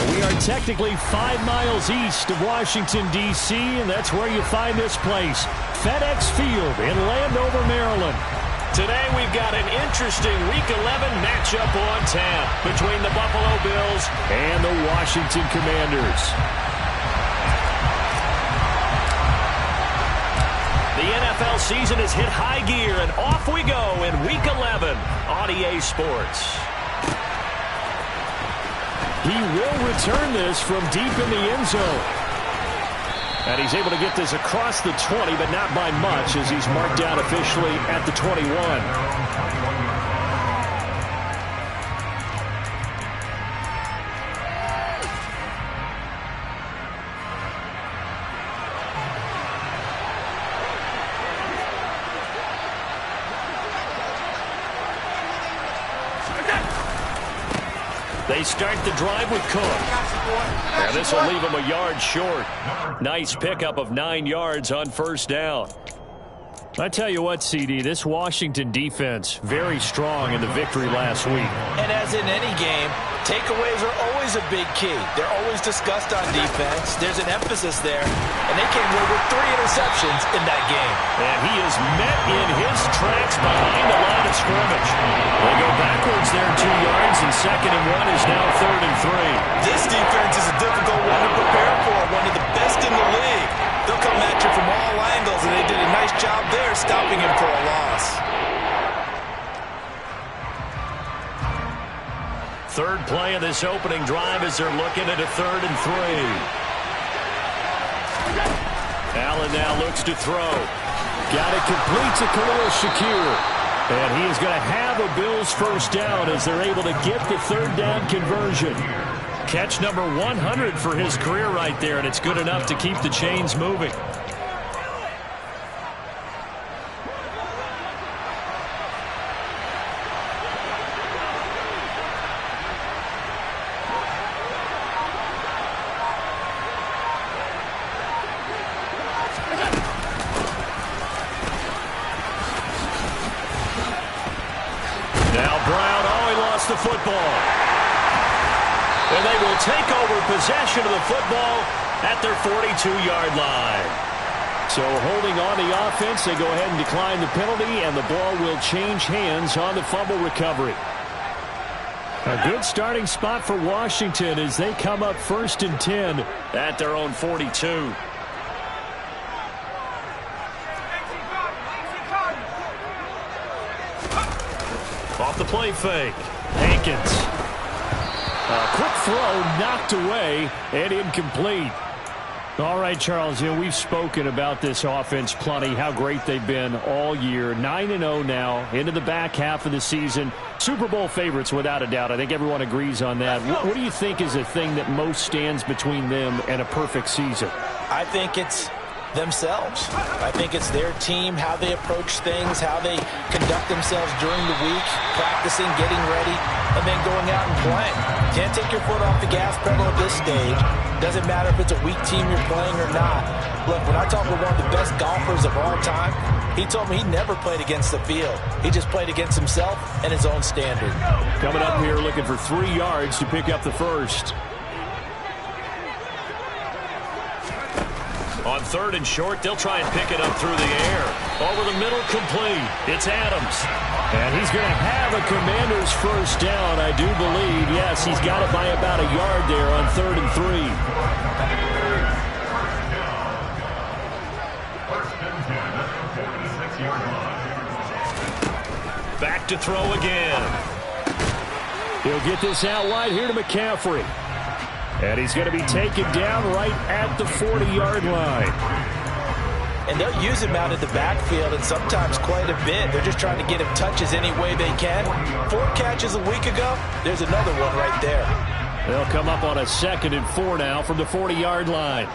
We are technically 5 miles east of Washington, D.C., and that's where you find this place, FedEx Field in Landover, Maryland. Today we've got an interesting Week 11 matchup on tap between the Buffalo Bills and the Washington Commanders. The NFL season has hit high gear, and off we go in Week 11 on EA Sports. He will return this from deep in the end zone. And he's able to get this across the 20, but not by much, as he's marked down officially at the 21. They start the drive with Cook. And this will leave him a yard short. Nice pickup of 9 yards on first down. I tell you what, CD, this Washington defense, very strong in the victory last week. And as in any game, takeaways are always a big key. They're always discussed on defense. There's an emphasis there. And they came away with 3 interceptions in that game. And he is met in his tracks behind the line of scrimmage. They go backwards there 2 yards, and 2nd and 1 is now 3rd and 3. This defense is a difficult one to prepare for, one of the best in the league. They'll come at you from all angles, and they did a nice job there stopping him for a loss. Third play of this opening drive as they're looking at a 3rd and 3. Allen now looks to throw. Got it complete to Khalil Shakir. And he is going to have a Bills first down as they're able to get the 3rd down conversion. Catch number 100 for his career right there, and it's good enough to keep the chains moving. Now Brown, he lost the football. And they will take over possession of the football at their 42-yard line. So holding on the offense, they go ahead and decline the penalty, and the ball will change hands on the fumble recovery. A good starting spot for Washington as they come up 1st and 10 at their own 42. Off the play fake. Hankins. A quick throw knocked away and incomplete. All right, Charles, we've spoken about this offense plenty, how great they've been all year. 9-0 now into the back half of the season. Super Bowl favorites without a doubt. I think everyone agrees on that. What do you think is the thing that most stands between them and a perfect season? I think it's themselves. I think it's their team, how they approach things, how they conduct themselves during the week, practicing, getting ready, and then going out and playing. Can't take your foot off the gas pedal at this stage. Doesn't matter if it's a weak team you're playing or not. Look, when I talk with one of the best golfers of all time, he told me he never played against the field. He just played against himself and his own standard. Coming up here looking for 3 yards to pick up the first. On 3rd and short, they'll try and pick it up through the air. Over the middle, complete. It's Adams. And he's going to have a Commander's first down, I do believe. Yes, he's got it by about a yard there on 3rd and 3. Back to throw again. He'll get this out wide here to McCaffrey. And he's going to be taken down right at the 40-yard line. And they'll use him out in the backfield, and sometimes quite a bit. They're just trying to get him touches any way they can. 4 catches a week ago. There's another one right there. They'll come up on a 2nd and 4 now from the 40-yard line.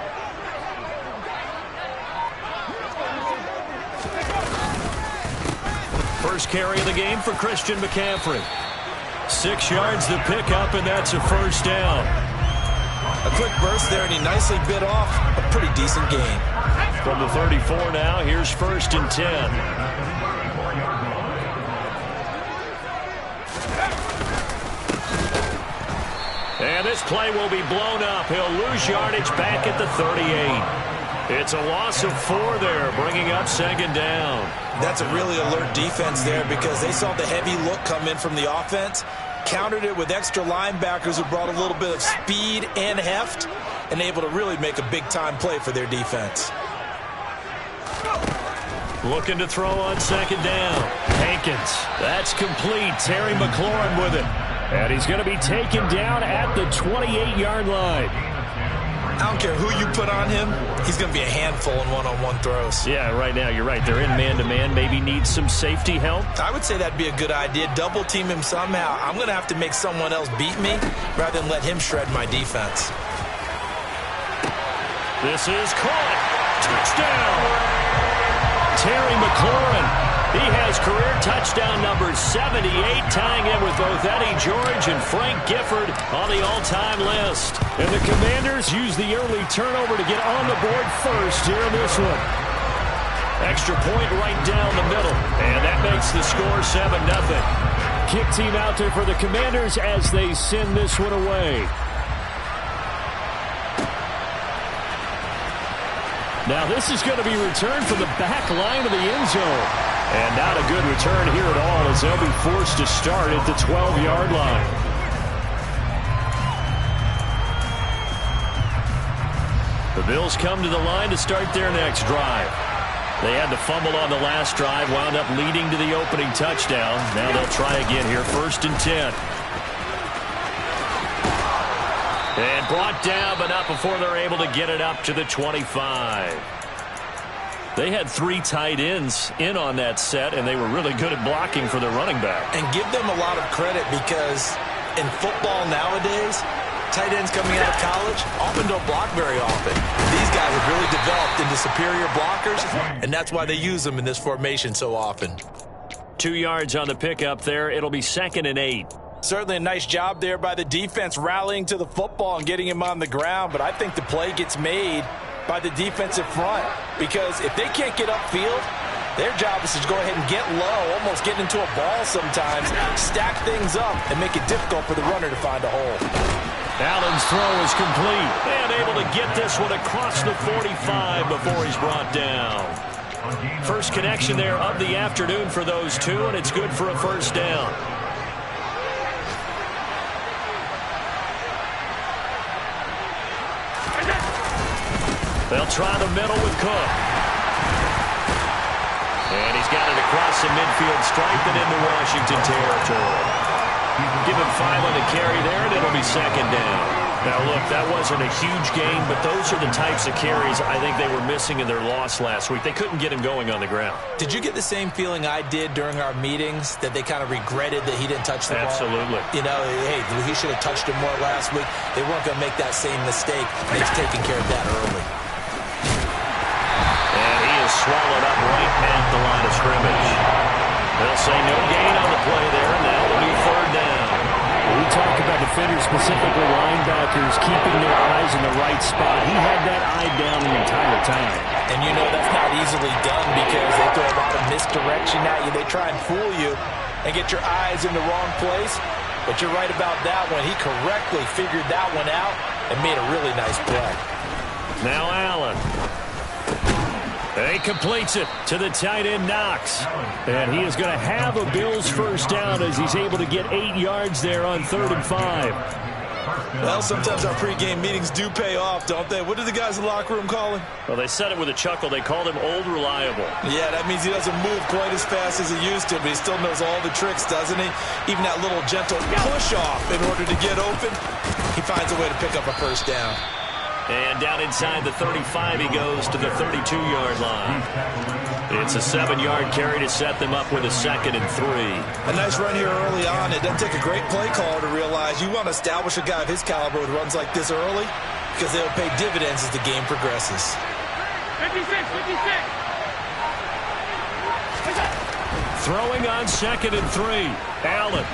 First carry of the game for Christian McCaffrey. 6 yards to pick up, and that's a first down. A quick burst there, and he nicely bit off a pretty decent gain. From the 34 now, here's 1st and 10. And this play will be blown up. He'll lose yardage back at the 38. It's a loss of 4 there, bringing up second down. That's a really alert defense there because they saw the heavy look come in from the offense, countered it with extra linebackers who brought a little bit of speed and heft, and able to really make a big-time play for their defense. Looking to throw on second down. Hankins. That's complete. Terry McLaurin with it. And he's going to be taken down at the 28-yard line. I don't care who you put on him, he's going to be a handful in one-on-one throws. Yeah, right now, you're right. They're in man-to-man. Maybe need some safety help. I would say that'd be a good idea. Double team him somehow. I'm going to have to make someone else beat me rather than let him shred my defense. This is caught. Touchdown. Terry McLaurin. He has career touchdown number 78, tying in with both Eddie George and Frank Gifford on the all-time list. And the Commanders use the early turnover to get on the board first here in this one. Extra point right down the middle, and that makes the score 7-0. Kick team out there for the Commanders as they send this one away. Now this is going to be returned from the back line of the end zone. And not a good return here at all as they'll be forced to start at the 12-yard line. The Bills come to the line to start their next drive. They had to fumble on the last drive, wound up leading to the opening touchdown. Now they'll try again here, 1st and 10. And brought down, but not before they're able to get it up to the 25. They had 3 tight ends in on that set, and they were really good at blocking for their running back. And give them a lot of credit because in football nowadays, tight ends coming out of college often don't block very often. These guys have really developed into superior blockers, and that's why they use them in this formation so often. 2 yards on the pickup there. It'll be 2nd and 8. Certainly a nice job there by the defense rallying to the football and getting him on the ground, but I think the play gets made by the defensive front because if they can't get upfield, their job is to go ahead and get low, almost get into a ball sometimes, stack things up, and make it difficult for the runner to find a hole. Allen's throw is complete and able to get this one across the 45 before he's brought down. First connection there of the afternoon for those two, and it's good for a 1st down. They'll try the middle with Cook. And he's got it across the midfield stripe and into Washington territory. Give him 5 on the carry there, and it'll be 2nd down. Now, look, that wasn't a huge gain, but those are the types of carries I think they were missing in their loss last week. They couldn't get him going on the ground. Did you get the same feeling I did during our meetings, that they kind of regretted that he didn't touch the ball? Absolutely. You know, hey, he should have touched it more last week. They weren't going to make that same mistake. They've taken care of that early. Swallowed up right at the line of scrimmage. They'll say no gain on the play there, and that will be 3rd down. We talk about defenders, specifically linebackers, keeping their eyes in the right spot. He had that eye down the entire time. And you know that's not easily done because they throw a lot of misdirection at you. They try and fool you and get your eyes in the wrong place. But you're right about that one. He correctly figured that one out and made a really nice play. Now Allen. He completes it to the tight end, Knox. And he is going to have a Bills 1st down as he's able to get 8 yards there on 3rd and 5. Well, sometimes our pregame meetings do pay off, don't they? What do the guys in the locker room call him? Well, they said it with a chuckle. They called him Old Reliable. Yeah, that means he doesn't move quite as fast as he used to, but he still knows all the tricks, doesn't he? Even that little gentle push-off in order to get open, he finds a way to pick up a 1st down. And down inside the 35, he goes to the 32-yard line. It's a 7-yard carry to set them up with a 2nd and 3. A nice run here early on. It doesn't take a great play caller to realize you want to establish a guy of his caliber with runs like this early because they'll pay dividends as the game progresses. 56. Throwing on 2nd and 3. Allen.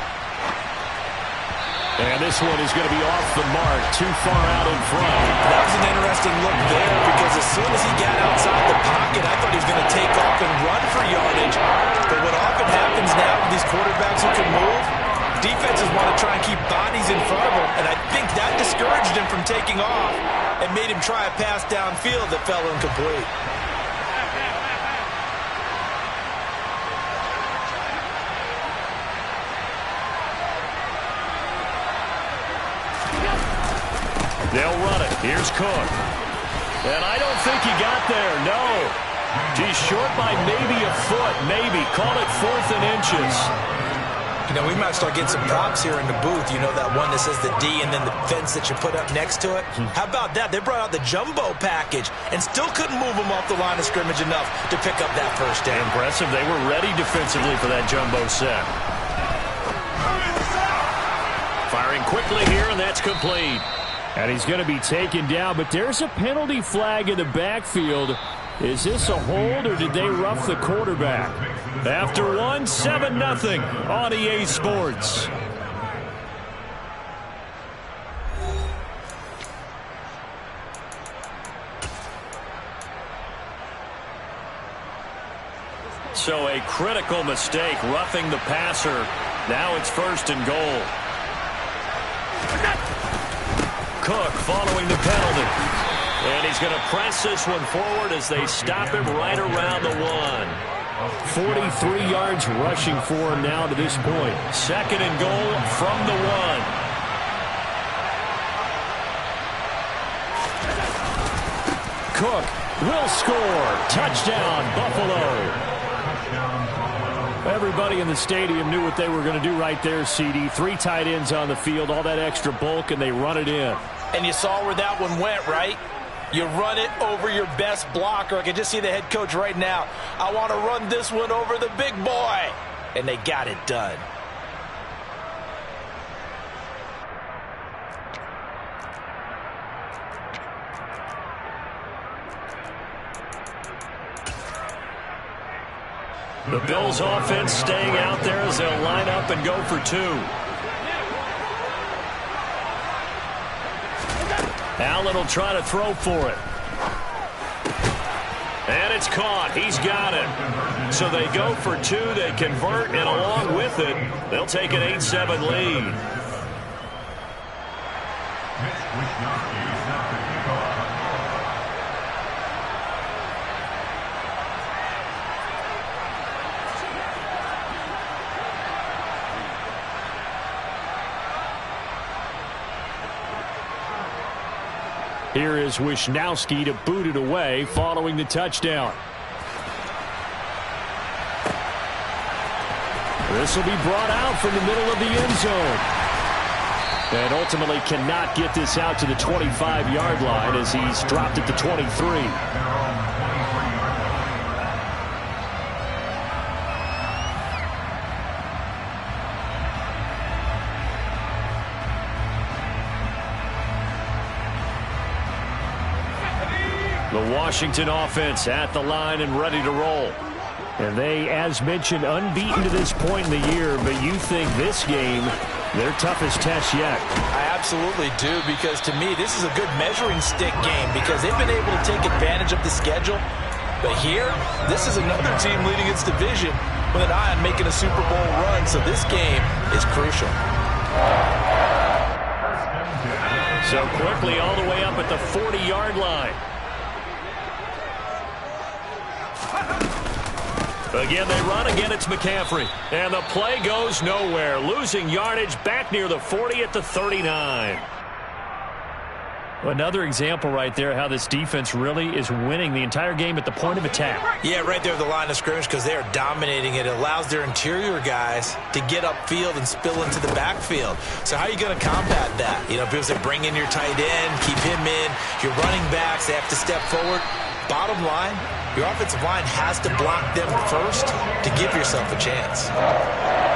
And this one is going to be off the mark, too far out in front. That was an interesting look there because as soon as he got outside the pocket, I thought he was going to take off and run for yardage. But what often happens now with these quarterbacks who can move, defenses want to try and keep bodies in front of them, and I think that from taking off and made him try a pass downfield that fell incomplete. They'll run it. Here's Cook. And I don't think he got there. No. He's short by maybe a foot. Maybe. Call it 4th and inches. You know, we might start getting some props here in the booth. You know, that one that says the D and then the fence that you put up next to it? How about that? They brought out the jumbo package and still couldn't move them off the line of scrimmage enough to pick up that first down. Impressive. They were ready defensively for that jumbo set. Firing quickly here, and that's complete. And he's going to be taken down, but there's a penalty flag in the backfield. Is this a hold, or did they rough the quarterback? After one, 7-0 on EA Sports. So a critical mistake, roughing the passer. Now it's 1st and goal. Cook following the penalty. And he's going to press this one forward as they stop him right around the 1. 43 yards rushing for him now to this point. 2nd and goal from the 1. Cook will score. Touchdown, Buffalo. Everybody in the stadium knew what they were going to do right there, CD. 3 tight ends on the field, all that extra bulk, and they run it in. And you saw where that one went, right? You run it over your best blocker. I can just see the head coach right now. I want to run this one over the big boy. And they got it done. The Bills offense staying out there as they'll line up and go for 2. Allen will try to throw for it. And it's caught. He's got it. So they go for 2. They convert, and along with it, they'll take an 8-7 lead. Here is Wisnowski to boot it away following the touchdown. This will be brought out from the middle of the end zone. And ultimately cannot get this out to the 25-yard line as he's dropped at the 23. The Washington offense at the line and ready to roll. And they, as mentioned, unbeaten to this point in the year, but you think this game, their toughest test yet. I absolutely do, because to me, this is a good measuring stick game because they've been able to take advantage of the schedule. But here, this is another team leading its division with an eye on making a Super Bowl run, so this game is crucial. So quickly all the way up at the 40-yard line. Again, they run. Again, it's McCaffrey. And the play goes nowhere. Losing yardage back near the 40 at the 39. Another example right there how this defense really is winning the entire game at the point of attack. Yeah, right there at the line of scrimmage because they are dominating it. It allows their interior guys to get upfield and spill into the backfield. So how are you going to combat that? You know, because they bring in your tight end, keep him in. Your running backs, they have to step forward. Bottom line, your offensive line has to block them first to give yourself a chance.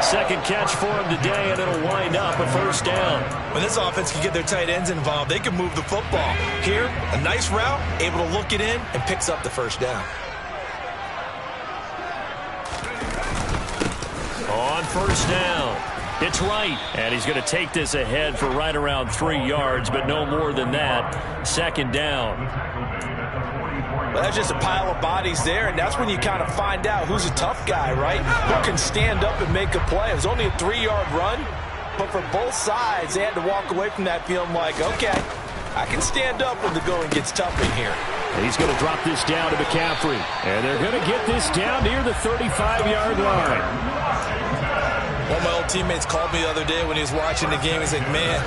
Second catch for him today, and it'll wind up a first down. When this offense can get their tight ends involved, they can move the football. Here, a nice route, able to look it in, and picks up the first down. On first down, it's right. And he's going to take this ahead for right around 3 yards, but no more than that. Second down. Well, that's just a pile of bodies there, and that's when you kind of find out who's a tough guy, right? Who can stand up and make a play. It was only a 3-yard run, but for both sides, they had to walk away from that feeling like, okay, I can stand up when the going gets tough in here. He's going to drop this down to McCaffrey. And they're going to get this down near the 35-yard line. One of my old teammates called me the other day when he was watching the game. He's like, man,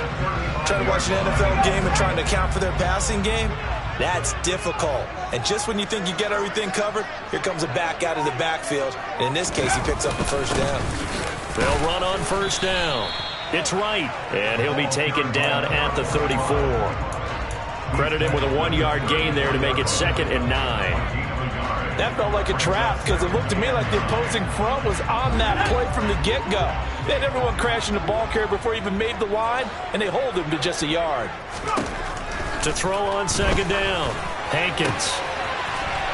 trying to watch an NFL game and trying to account for their passing game, that's difficult. And just when you think you get everything covered, here comes a back out of the backfield. And in this case, he picks up the first down. They'll run on first down. It's right. And he'll be taken down at the 34. Credit him with a 1-yard gain there to make it 2nd and 9. That felt like a trap because it looked to me like the opposing front was on that play from the get-go. They had everyone crashing the ball carrier before he even made the line, and they hold him to just a yard. To throw on 2nd down, Hankins.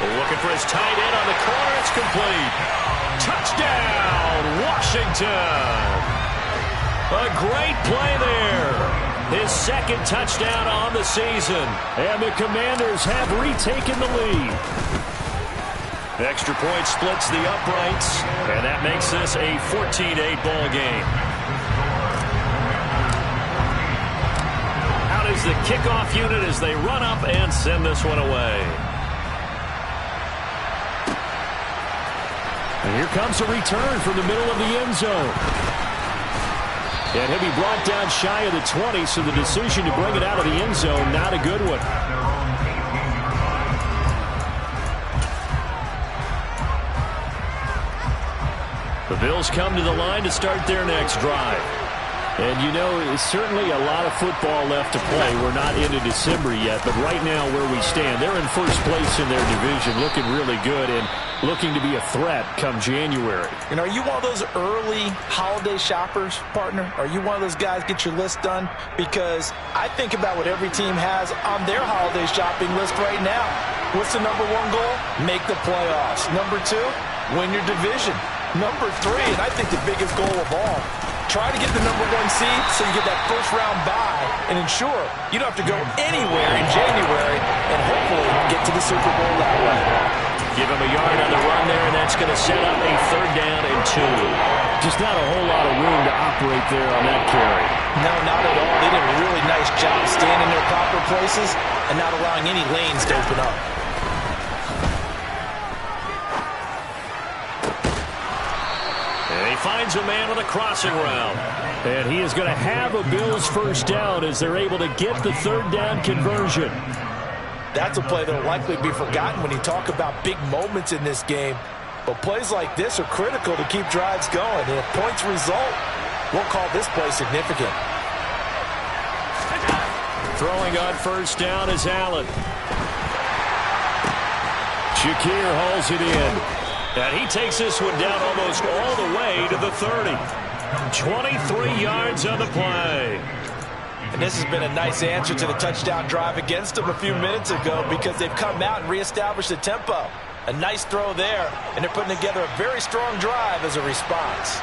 Looking for his tight end on the corner. It's complete. Touchdown, Washington. A great play there. His 2nd touchdown on the season. And the Commanders have retaken the lead. Extra point splits the uprights, and that makes this a 14-8 ball game. Out is the kickoff unit as they run up and send this one away. And here comes a return from the middle of the end zone. And he'll be brought down shy of the 20, so the decision to bring it out of the end zone, not a good one. The Bills come to the line to start their next drive. And, you know, it's certainly a lot of football left to play. We're not into December yet, but right now where we stand, they're in first place in their division, looking really good and looking to be a threat come January. And are you one of those early holiday shoppers, partner? Are you one of those guys get your list done? Because I think about what every team has on their holiday shopping list right now. What's the number 1 goal? Make the playoffs. Number 2, win your division. Number 3, and I think the biggest goal of all, try to get the number 1 seed so you get that first-round bye and ensure you don't have to go anywhere in January and hopefully get to the Super Bowl that way. Give him a yard on the run there, and that's going to set up a 3rd down and 2. Just not a whole lot of room to operate there on that carry. No, not at all. They did a really nice job staying in their proper places and not allowing any lanes to open up. And he finds a man on a crossing route. And he is going to have a Bills first down as they're able to get the 3rd down conversion. That's a play that will likely be forgotten when you talk about big moments in this game. But plays like this are critical to keep drives going. And if points result, we'll call this play significant. Throwing on first down is Allen. Shakir hauls it in. And he takes this one down almost all the way to the 30. 23 yards on the play. And this has been a nice answer to the touchdown drive against them a few minutes ago because they've come out and reestablished the tempo. A nice throw there, and they're putting together a very strong drive as a response.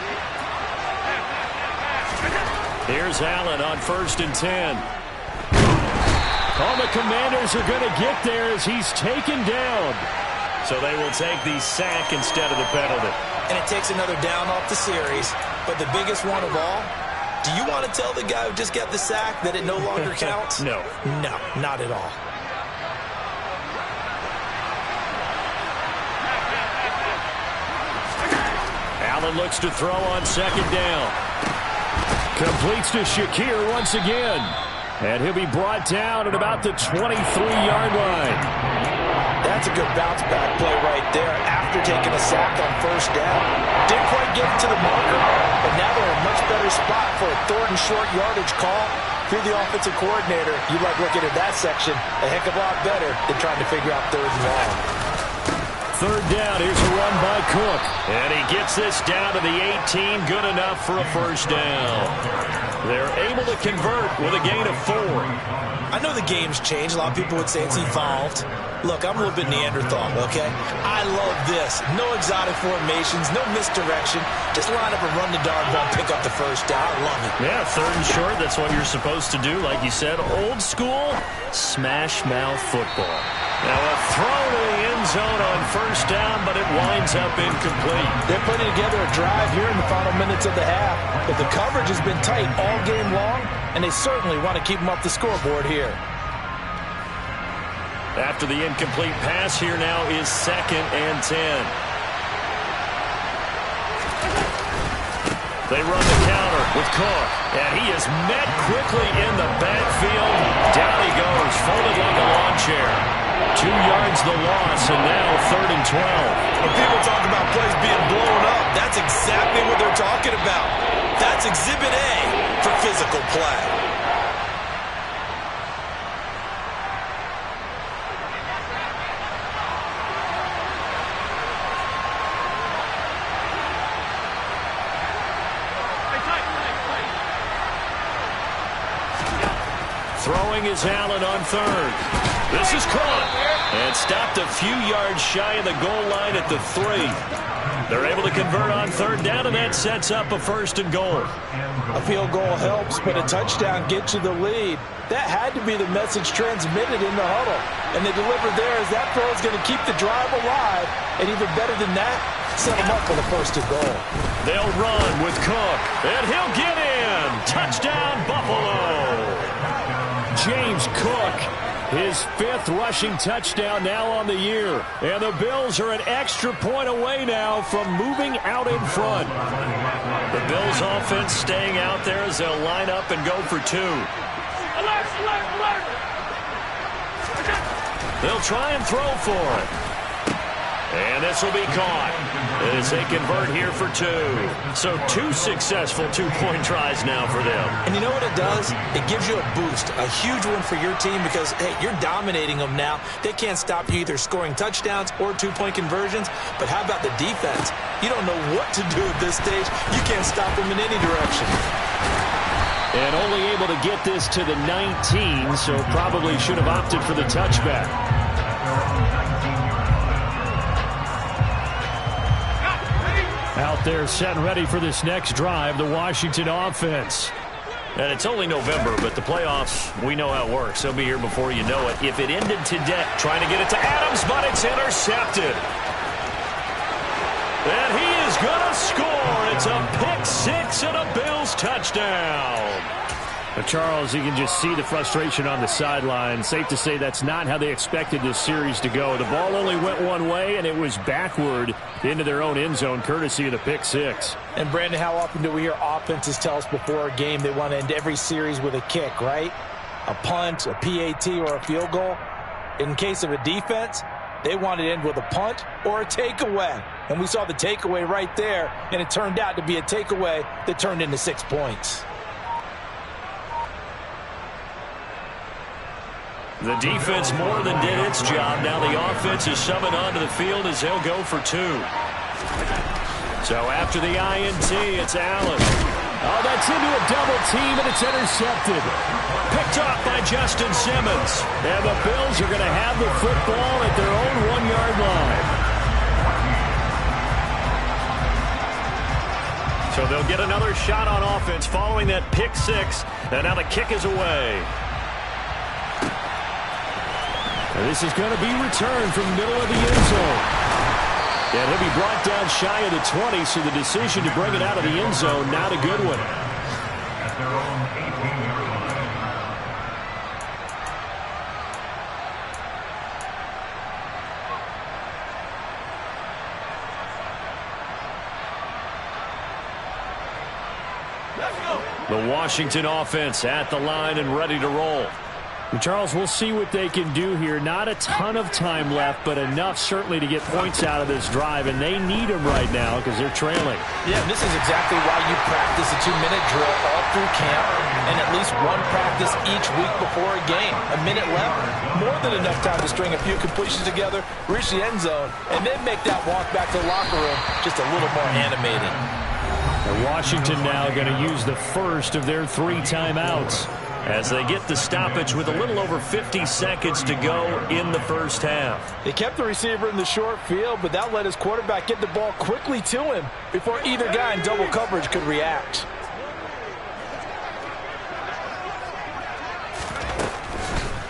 Here's Allen on 1st and 10. All the Commanders are going to get there as he's taken down. So they will take the sack instead of the penalty. And it takes another down off the series. But the biggest one of all, do you want to tell the guy who just got the sack that it no longer counts? No. No, not at all. Allen looks to throw on 2nd down. Completes to Shakir once again. And he'll be brought down at about the 23-yard line. That's a good bounce-back play right there after taking a sack on 1st down. Didn't quite get it to the marker, but now they're in a much better spot for a 3rd and short yardage call. If you're the offensive coordinator, you like looking at that section a heck of a lot better than trying to figure out 3rd and long. 3rd down, here's a run by Cook. And he gets this down to the 18, good enough for a first down. They're able to convert with a gain of 4. I know the game's changed. A lot of people would say it's evolved. Look, I'm a little bit Neanderthal, okay? I love this. No exotic formations, no misdirection. Just line up and run the darn ball, pick up the first down. I love it. Yeah, 3rd and short, that's what you're supposed to do. Like you said, old school, smash mouth football. Now a throw to the end zone on 1st down, but it winds up incomplete. They're putting together a drive here in the final minutes of the half, but the coverage has been tight all game long, and they certainly want to keep them off the scoreboard here. After the incomplete pass, here now is 2nd and 10. They run the counter with Cook, and he is met quickly in the backfield. Down he goes, folded like a lawn chair. 2 yards the loss, and now 3rd and 12. When people talk about plays being blown up, that's exactly what they're talking about. That's Exhibit A for physical play. Throwing is Allen on 3rd. This is caught and stopped a few yards shy of the goal line at the 3. They're able to convert on 3rd down, and that sets up a 1st and goal. A field goal helps, but a touchdown gets you the lead. That had to be the message transmitted in the huddle. And they delivered there as that throw is going to keep the drive alive. And even better than that, set them up for the 1st and goal. They'll run with Cook, and he'll get in. Touchdown, Buffalo. James Cook, his 5th rushing touchdown now on the year. And the Bills are an extra point away now from moving out in front. The Bills offense staying out there as they'll line up and go for 2. They'll try and throw for it. And this will be caught as they convert here for 2. So 2 successful 2-point tries now for them. And you know what it does? It gives you a boost, a huge one for your team because, hey, you're dominating them now. They can't stop you either scoring touchdowns or 2-point conversions. But how about the defense? You don't know what to do at this stage. You can't stop them in any direction. And only able to get this to the 19, so probably should have opted for the touchback. Out there set and ready for this next drive, the Washington offense. And it's only November, but the playoffs, we know how it works. They'll be here before you know it. If it ended today, trying to get it to Adams, but it's intercepted. And he is going to score. It's a pick-6 and a Bills touchdown. But Charles, you can just see the frustration on the sideline. Safe to say that's not how they expected this series to go. The ball only went one way, and it was backward into their own end zone, courtesy of the pick-6. And, Brandon, how often do we hear offenses tell us before a game they want to end every series with a kick, right? A punt, a PAT, or a field goal. In case of a defense, they want to end with a punt or a takeaway. And we saw the takeaway right there, and it turned out to be a takeaway that turned into 6 points. The defense more than did its job. Now the offense is summoned onto the field as they'll go for 2. So after the INT, it's Allen. Oh, that's into a double team, and it's intercepted. Picked off by Justin Simmons. And the Bills are going to have the football at their own 1-yard line. So they'll get another shot on offense following that pick-6. And now the kick is away. And this is going to be returned from the middle of the end zone. And he'll be brought down shy of the 20, so the decision to bring it out of the end zone, not a good one. The Washington offense at the line and ready to roll. Charles, we'll see what they can do here. Not a ton of time left, but enough certainly to get points out of this drive, and they need them right now because they're trailing. Yeah, this is exactly why you practice a 2-minute drill all through camp and at least one practice each week before a game. A minute left, more than enough time to string a few completions together, reach the end zone, and then make that walk back to the locker room just a little more animated. And Washington now going to use the first of their 3 timeouts as they get the stoppage with a little over 50 seconds to go in the first half. They kept the receiver in the short field, but that let his quarterback get the ball quickly to him before either guy in double coverage could react.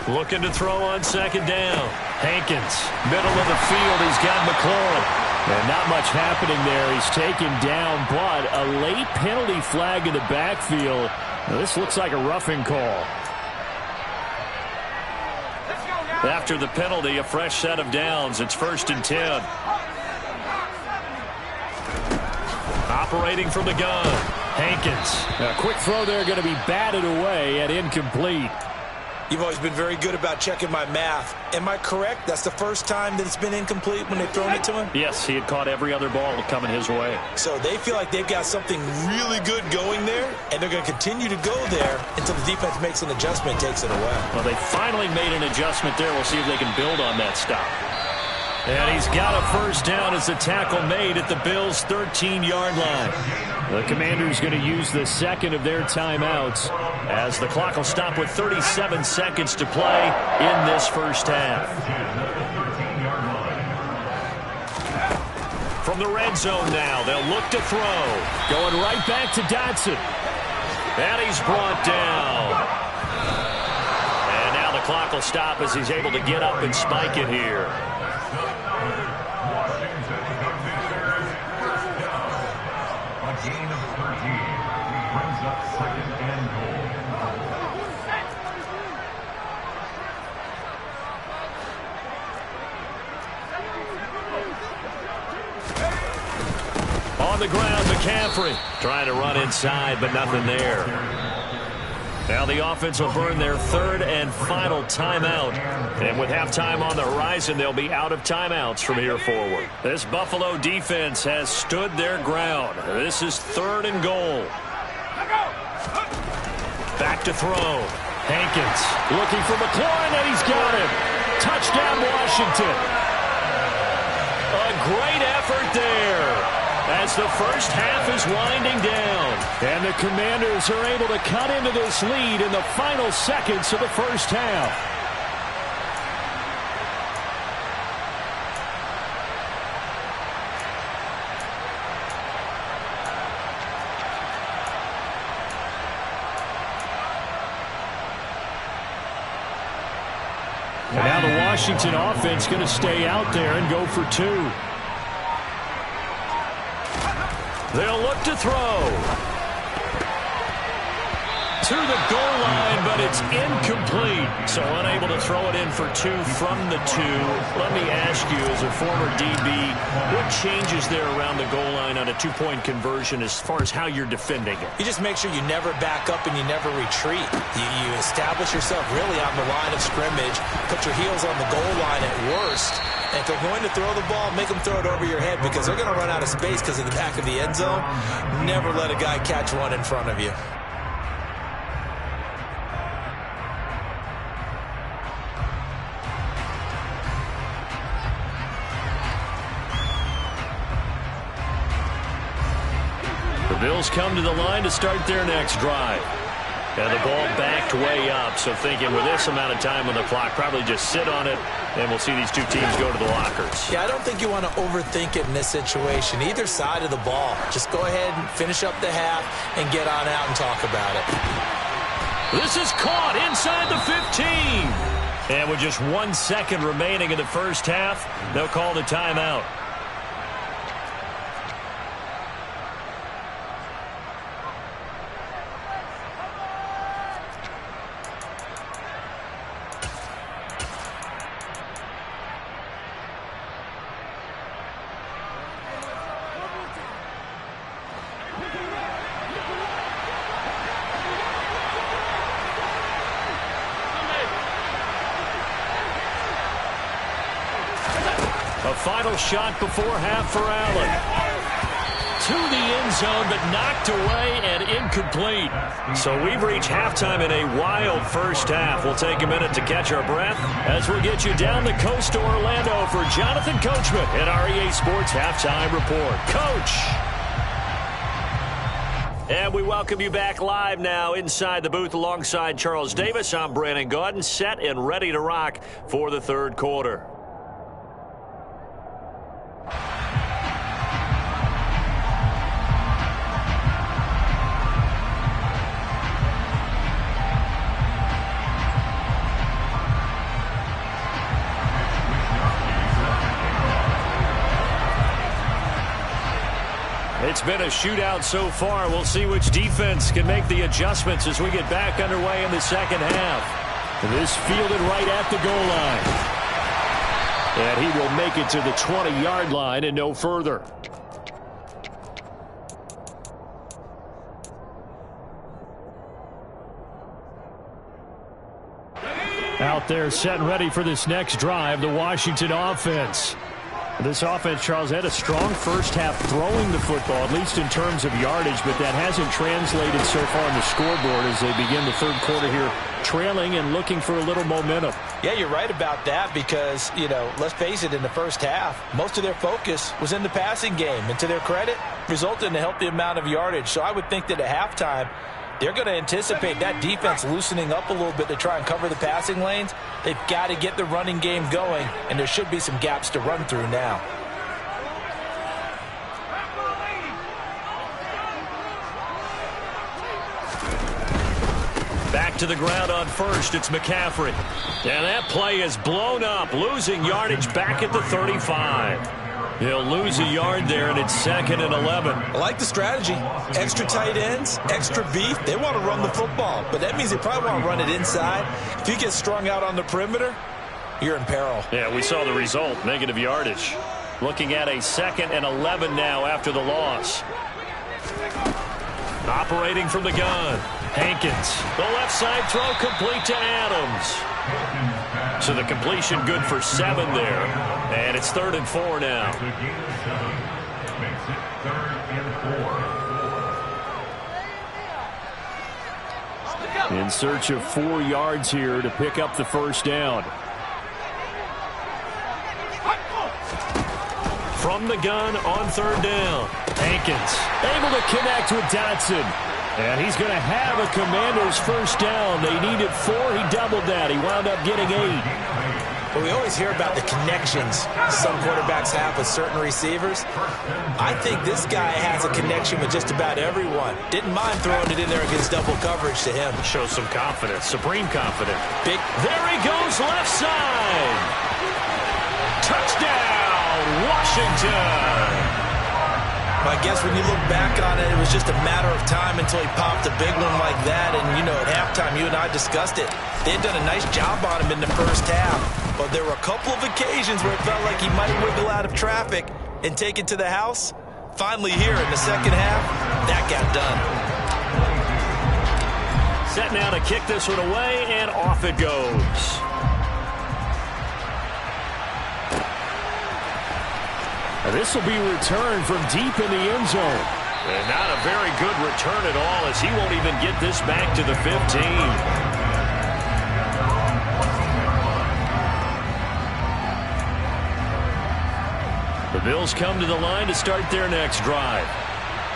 Looking to throw on 2nd down. Hankins, middle of the field. He's got McLaurin. And not much happening there. He's taken down, but a late penalty flag in the backfield. Now, this looks like a roughing call. Let's go, guys. After the penalty, a fresh set of downs. It's 1st and 10. Operating from the gun. Hankins. A quick throw there going to be batted away and incomplete. You've always been very good about checking my math. Am I correct? That's the first time that it's been incomplete when they've thrown it to him? Yes, he had caught every other ball coming his way. So they feel like they've got something really good going there, and they're going to continue to go there until the defense makes an adjustment and takes it away. Well, they finally made an adjustment there. We'll see if they can build on that stop. And he's got a first down as the tackle made at the Bills' 13-yard line. The Commanders going to use the second of their timeouts as the clock will stop with 37 seconds to play in this first half. From the red zone now, they'll look to throw. Going right back to Dotson. And he's brought down. And now the clock will stop as he's able to get up and spike it here. On the ground, McCaffrey trying to run inside, but nothing there. Now the offense will burn their 3rd and final timeout. And with halftime on the horizon, they'll be out of timeouts from here forward. This Buffalo defense has stood their ground. This is 3rd and goal. Back to throw. Hankins looking for McLaurin, and he's got him. Touchdown, Washington. A great effort there as the first half is winding down. And the Commanders are able to cut into this lead in the final seconds of the first half. And now the Washington offense going to stay out there and go for 2. They'll look to throw. To the goal line, but it's incomplete. So unable to throw it in for 2 from the 2. Let me ask you, as a former DB, what changes there around the goal line on a 2-point conversion as far as how you're defending it? You just make sure you never back up and you never retreat. You establish yourself really on the line of scrimmage, put your heels on the goal line at worst. And if they're going to throw the ball, make them throw it over your head because they're going to run out of space because of the back of the end zone. Never let a guy catch one in front of you. The Bills come to the line to start their next drive. And the ball backed way up, so thinking with this amount of time on the clock, probably just sit on it, and we'll see these two teams go to the lockers. Yeah, I don't think you want to overthink it in this situation. Either side of the ball. Just go ahead and finish up the half and get on out and talk about it. This is caught inside the 15. And with just 1 second remaining in the first half, they'll call the timeout. A final shot before half for Allen. To the end zone, but knocked away and incomplete. So we've reached halftime in a wild first half. We'll take a minute to catch our breath as we'll get you down the coast to Orlando for Jonathan Coachman at our EA Sports Halftime Report. Coach! And we welcome you back live now inside the booth alongside Charles Davis. I'm Brandon Gaudin, set and ready to rock for the third quarter. It's been a shootout so far. We'll see which defense can make the adjustments as we get back underway in the second half. This fielded right at the goal line. And he will make it to the 20-yard line and no further. Out there set and ready for this next drive, the Washington offense. This offense, Charles, had a strong first half throwing the football, at least in terms of yardage, but that hasn't translated so far on the scoreboard as they begin the third quarter here, trailing and looking for a little momentum. Yeah, you're right about that because, let's face it, in the first half, most of their focus was in the passing game. And to their credit, resulted in a healthy amount of yardage. So I would think that at halftime, they're going to anticipate that defense loosening up a little bit to try and cover the passing lanes. They've got to get the running game going, and there should be some gaps to run through now. Back to the ground on first, it's McCaffrey. And that play is blown up, losing yardage back at the 35. He'll lose a yard there, and it's 2nd and 11. I like the strategy. Extra tight ends, extra beef. They want to run the football, but that means they probably want to run it inside. If you get strung out on the perimeter, you're in peril. Yeah, we saw the result, negative yardage. Looking at a 2nd and 11 now after the loss. Operating from the gun, Hankins. The left side throw complete to Adams. So the completion good for 7 there. And it's 3rd and 4 now. In search of 4 yards here to pick up the first down. From the gun on 3rd down. Hankins able to connect with Dotson. And he's going to have a Commander's first down. They needed 4. He doubled that. He wound up getting 8. Well, we always hear about the connections some quarterbacks have with certain receivers. I think this guy has a connection with just about everyone. Didn't mind throwing it in there against double coverage to him. Shows some confidence, supreme confidence. Big. There he goes, left side. Touchdown, Washington. I guess when you look back on it, it was just a matter of time until he popped a big one like that. And, at halftime, you and I discussed it. They had done a nice job on him in the first half. But there were a couple of occasions where it felt like he might wiggle out of traffic and take it to the house. Finally here in the second half, that got done. Set now to kick this one away, and off it goes. This will be returned from deep in the end zone. And not a very good return at all, as he won't even get this back to the 15. The Bills come to the line to start their next drive.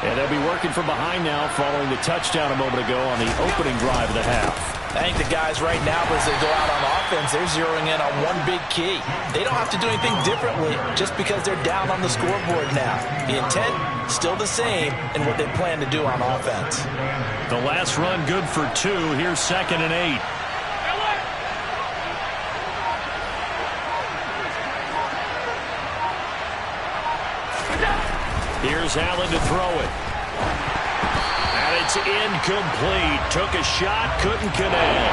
And they'll be working from behind now following the touchdown a moment ago on the opening drive of the half. I think the guys right now, as they go out on offense, they're zeroing in on one big key. They don't have to do anything differently just because they're down on the scoreboard now. The intent, still the same in what they plan to do on offense. The last run good for 2. Here's 2nd and 8. Here's Allen to throw it. And it's incomplete. Took a shot, couldn't connect.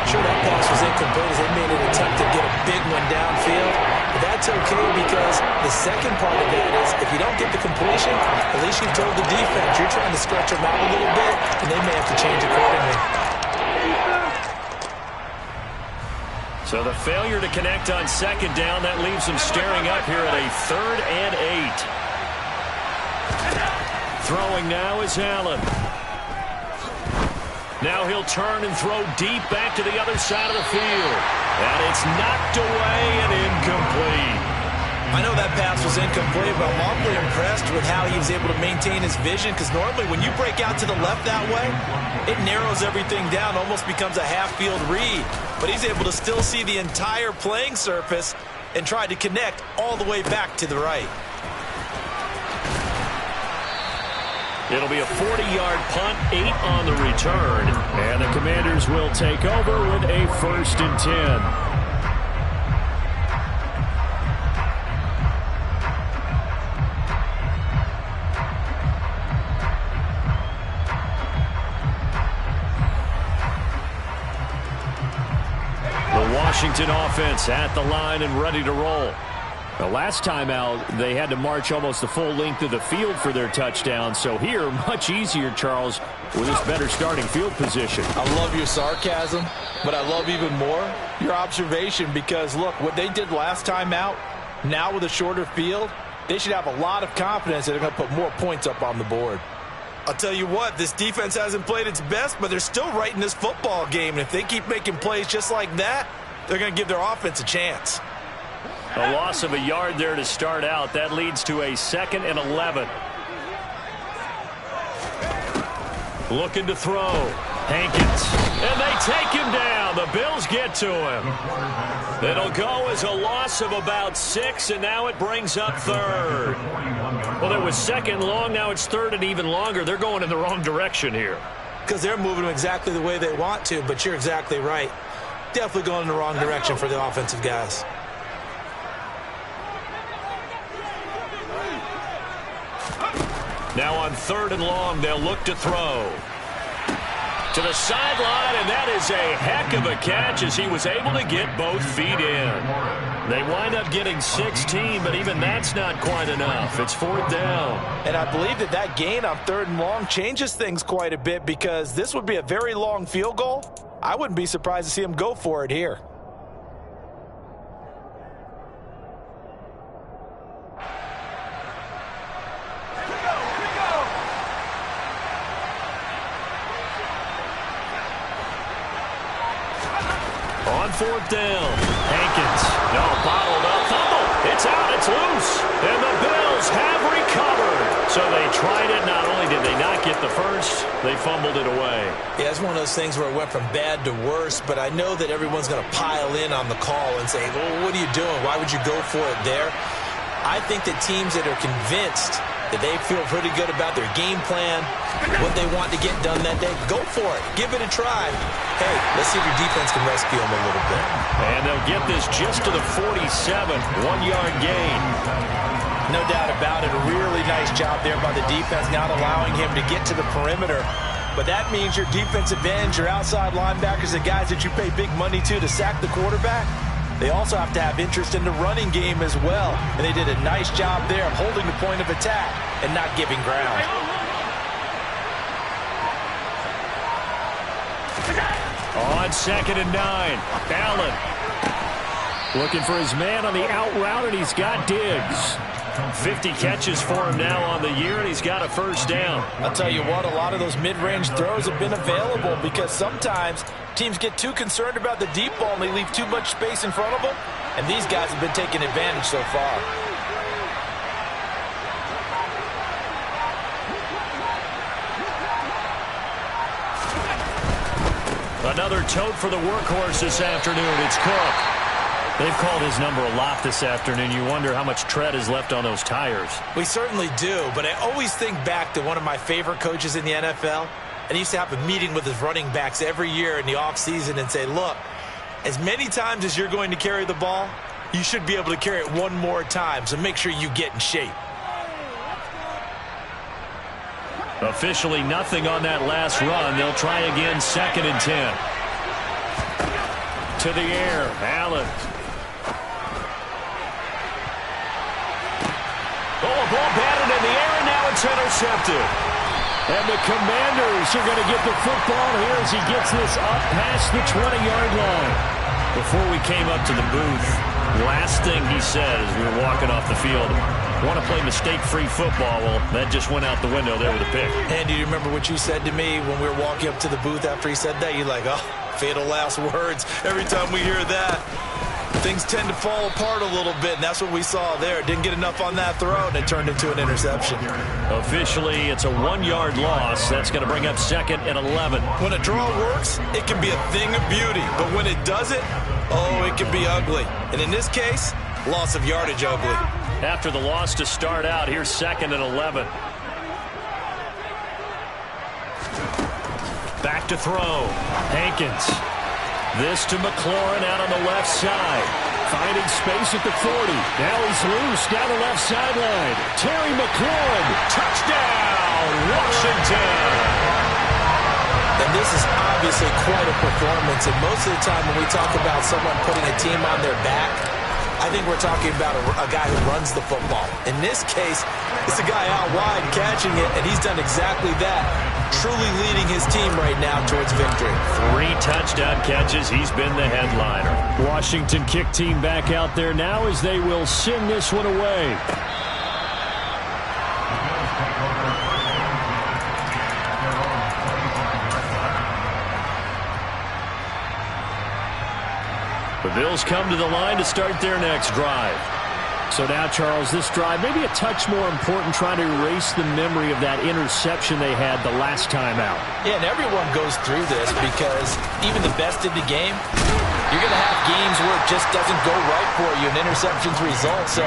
Sure, that pass was incomplete as they made an attempt to get a big one downfield. But that's okay because the second part of that is if you don't get the completion, at least you've told the defense you're trying to stretch them out a little bit, and they may have to change accordingly. So the failure to connect on 2nd down, that leaves them staring up here at a 3rd and 8. Throwing now is Allen. Now he'll turn and throw deep back to the other side of the field. And it's knocked away and incomplete. I know that pass was incomplete, but I'm awfully impressed with how he was able to maintain his vision, because normally when you break out to the left that way, it narrows everything down, almost becomes a half-field read. But he's able to still see the entire playing surface and try to connect all the way back to the right. It'll be a 40-yard punt, 8 on the return. And the Commanders will take over with a 1st and 10. Washington offense at the line and ready to roll. The last time out, they had to march almost the full length of the field for their touchdown. So here, much easier, Charles, with this better starting field position. I love your sarcasm, but I love even more your observation because, look, what they did last time out, now with a shorter field, they should have a lot of confidence that they're going to put more points up on the board. I'll tell you what, this defense hasn't played its best, but they're still right in this football game. And if they keep making plays just like that, they're going to give their offense a chance. A loss of a yard there to start out. That leads to a 2nd and 11. Looking to throw. Hankins. And they take him down. The Bills get to him. It'll go as a loss of about 6, and now it brings up 3rd. Well, it was 2nd long. Now it's 3rd and even longer. They're going in the wrong direction here. Because they're moving exactly the way they want to, but you're exactly right. Definitely going in the wrong direction for the offensive guys. Now on 3rd and long, they'll look to throw. To the sideline, and that is a heck of a catch as he was able to get both feet in. They wind up getting 16, but even that's not quite enough. It's 4th down. And I believe that gain on 3rd and long changes things quite a bit because this would be a very long field goal. I wouldn't be surprised to see him go for it here. On 4th down, Hankins. No, bottled up. Fumble. It's out. It's loose. And the Bills have recovered. So they tried it. Not only did they not get the first, they fumbled it away. Yeah, it's one of those things where it went from bad to worse, but I know that everyone's going to pile in on the call and say, well, what are you doing? Why would you go for it there? I think that teams that are convinced that they feel pretty good about their game plan, what they want to get done that day, go for it. Give it a try. Hey, let's see if your defense can rescue them a little bit. And they'll get this just to the 47, 1-yard gain. No doubt about it. A really nice job there by the defense, not allowing him to get to the perimeter. But that means your defensive ends, your outside linebackers, the guys that you pay big money to sack the quarterback, they also have to have interest in the running game as well. And they did a nice job there of holding the point of attack and not giving ground. On 2nd and 9, Allen looking for his man on the out route, and he's got Diggs. 50 catches for him now on the year, and he's got a 1st down. I'll tell you what, a lot of those mid-range throws have been available because sometimes teams get too concerned about the deep ball and they leave too much space in front of them, and these guys have been taking advantage so far. Another tote for the workhorse this afternoon. It's Cook. They've called his number a lot this afternoon. You wonder how much tread is left on those tires. We certainly do, but I always think back to one of my favorite coaches in the NFL, and he used to have a meeting with his running backs every year in the offseason and say, look, as many times as you're going to carry the ball, you should be able to carry it one more time, so make sure you get in shape. Officially nothing on that last run. They'll try again, 2nd and 10. To the air, Allen. Oh, a ball batted in the air, and now it's intercepted. And the Commanders are going to get the football here as he gets this up past the 20-yard line. Before we came up to the booth, last thing he said as we were walking off the field, want to play mistake-free football. Well, that just went out the window there with a pick. And do you remember what you said to me when we were walking up to the booth after he said that? You're like, oh, fatal last words. Every time we hear that, things tend to fall apart a little bit, and that's what we saw there. Didn't get enough on that throw, and it turned into an interception. Officially, it's a 1-yard loss. That's going to bring up 2nd and 11. When a draw works, it can be a thing of beauty. But when it doesn't, oh, it can be ugly. And in this case, loss of yardage ugly. After the loss to start out, here's 2nd and 11. Back to throw. Hankins. This to McLaurin out on the left side. Finding space at the 40. Now he's loose down the left sideline. Terry McLaurin. Touchdown, Washington. And this is obviously quite a performance, and most of the time when we talk about someone putting a team on their back, I think we're talking about a guy who runs the football. In this case, it's a guy out wide catching it, and he's done exactly that, truly leading his team right now towards victory. 3 touchdown catches. He's been the headliner. Washington kick team back out there now as they will send this one away. The Bills come to the line to start their next drive. So now, Charles, this drive maybe a touch more important, trying to erase the memory of that interception they had the last time out. Yeah, and everyone goes through this because even the best in the game, you're going to have games where it just doesn't go right for you and interceptions result. So,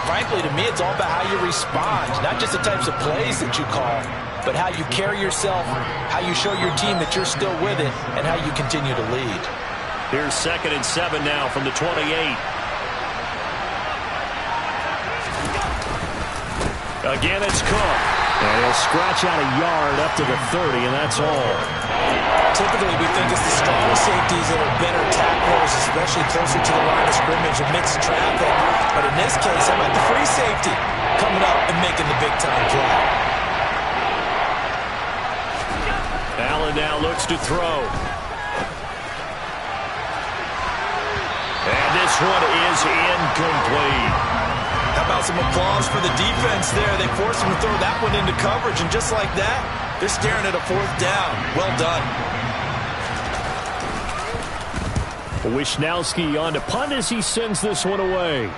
frankly, to me, it's all about how you respond, not just the types of plays that you call, but how you carry yourself, how you show your team that you're still with it, and how you continue to lead. Here's 2nd and 7 now from the 28. Again, it's Cook. And he'll scratch out a yard up to the 30, and that's all. Typically, we think it's the stronger safeties that are better tacklers, especially closer to the line of scrimmage amidst traffic. But in this case, how about the free safety coming up and making the big-time play? Allen now looks to throw. And this one is incomplete. How about some applause for the defense there? They forced him to throw that one into coverage, and just like that, they're staring at a 4th down. Well done. Wishnowski on to punt as he sends this one away.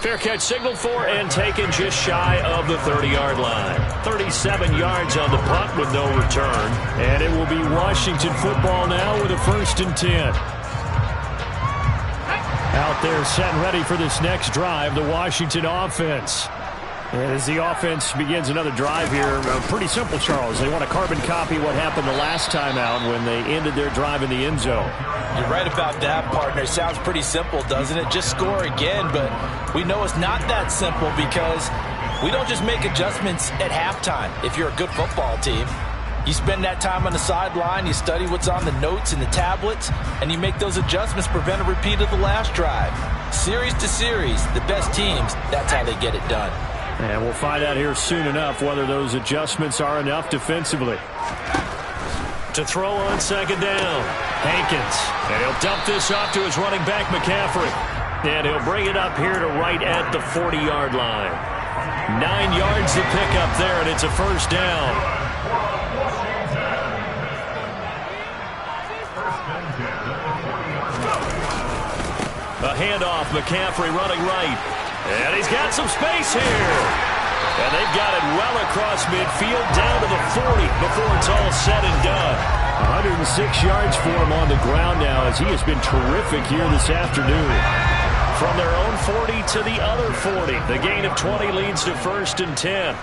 Fair catch signaled for and taken just shy of the 30-yard line. 37 yards on the punt with no return. And it will be Washington football now with a 1st and 10. Out there set and ready for this next drive, the Washington offense. And as the offense begins another drive here, pretty simple, Charles. They want to carbon copy what happened the last time out when they ended their drive in the end zone. You're right about that, partner. Sounds pretty simple, doesn't it? Just score again, but we know it's not that simple because we don't just make adjustments at halftime if you're a good football team. You spend that time on the sideline, you study what's on the notes and the tablets, and you make those adjustments, prevent a repeat of the last drive. Series to series, the best teams, that's how they get it done. And we'll find out here soon enough whether those adjustments are enough defensively. To throw on 2nd down, Hankins. and he'll dump this off to his running back, McCaffrey. And he'll bring it up here to right at the 40-yard line. 9 yards to pick up there, and it's a 1st down. A handoff, McCaffrey running right. And he's got some space here. And they've got it well across midfield down to the 40 before it's all said and done. 106 yards for him on the ground now as he has been terrific here this afternoon. From their own 40 to the other 40. The gain of 20 leads to 1st and 10.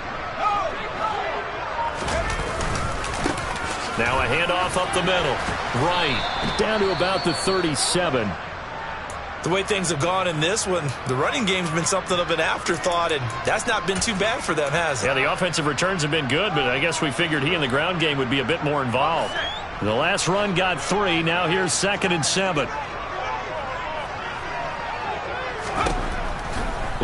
Now a handoff up the middle. Right. Down to about the 37. The way things have gone in this one, the running game's been something of an afterthought, and that's not been too bad for them, has it? Yeah, the offensive returns have been good, but I guess we figured he in the ground game would be a bit more involved. The last run got 3. Now here's 2nd and 7.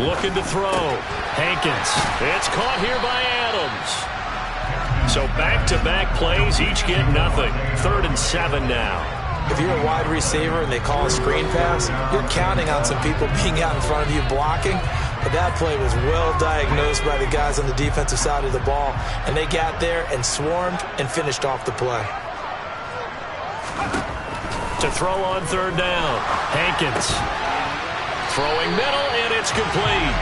Looking to throw. Hankins. It's caught here by Adams. So back-to-back plays, each get nothing. 3rd and 7 now. If you're a wide receiver and they call a screen pass, you're counting on some people being out in front of you blocking. But that play was well diagnosed by the guys on the defensive side of the ball. And they got there and swarmed and finished off the play. To throw on 3rd down. Hankins. Throwing middle, and it's complete.